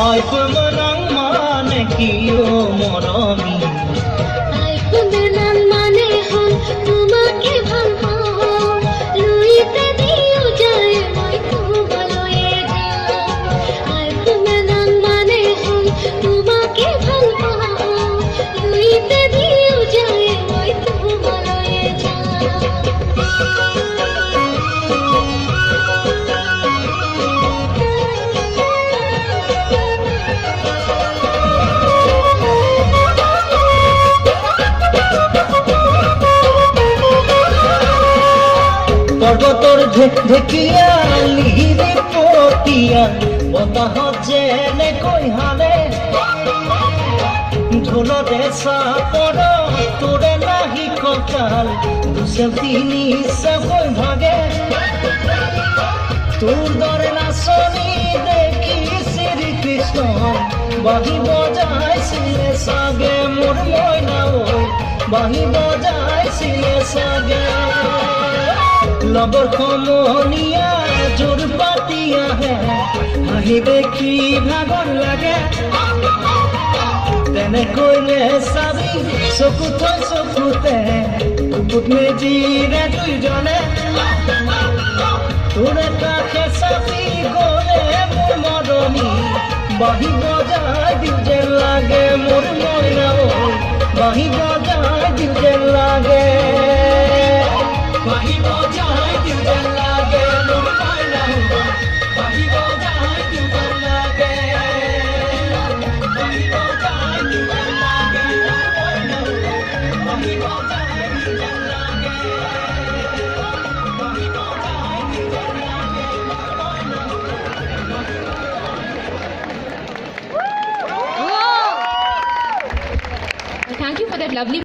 Ay pemenang mane kiyo morami Ay pemenang mane hon তোমাকে ভাল পাও লইতে দিও যায় মই তোমালয়ে যাও Ay pemenang mane hon তোমাকে ভাল পাও লইতে দিও যায় মই তোমালয়ে যাও পর্বতর ঢেকিয়া লিহিরে পতিয়া বতাহ যেনে কৈ হালে ঢোলতে চাপৰ তোৰে নাহি কঁকাল দুচে তিনি চাকৈ ভাগে তোৰ দৰে নাচনি দেখি শ্ৰীকৃষ্ণ বাঁহী বজাইছিলে চাগে মোৰ মইনা ঐ বাঁহী বজাইছিলে চাগে লগৰ সমনীয়া জোৰ পাতি আহে আহি দেখি ভাগৰ লাগে তেনেকৈ চাবি চকু থৈ চকুতে বুকুত মেজিৰে দুইজনে তোৰে কাষে চাপি গ'লে মোৰ মৰমী বাঁহী বজাই দিওঁ যেন লাগে মোৰ মইনা ঐ বাঁহী বজাই দিওঁ যেন লাগে বাঁহী বজাই দিওঁ যেন লাগে মোৰ মইনা বাঁহী বজাই দিওঁ যেন লাগে বাঁহী বজাই দিওঁ যেন লাগে মোৰ মইনা বাঁহী বজাই দিওঁ যেন লাগে বাঁহী বজাই দিওঁ যেন লাগে মোৰ মইনা Thank you for that lovely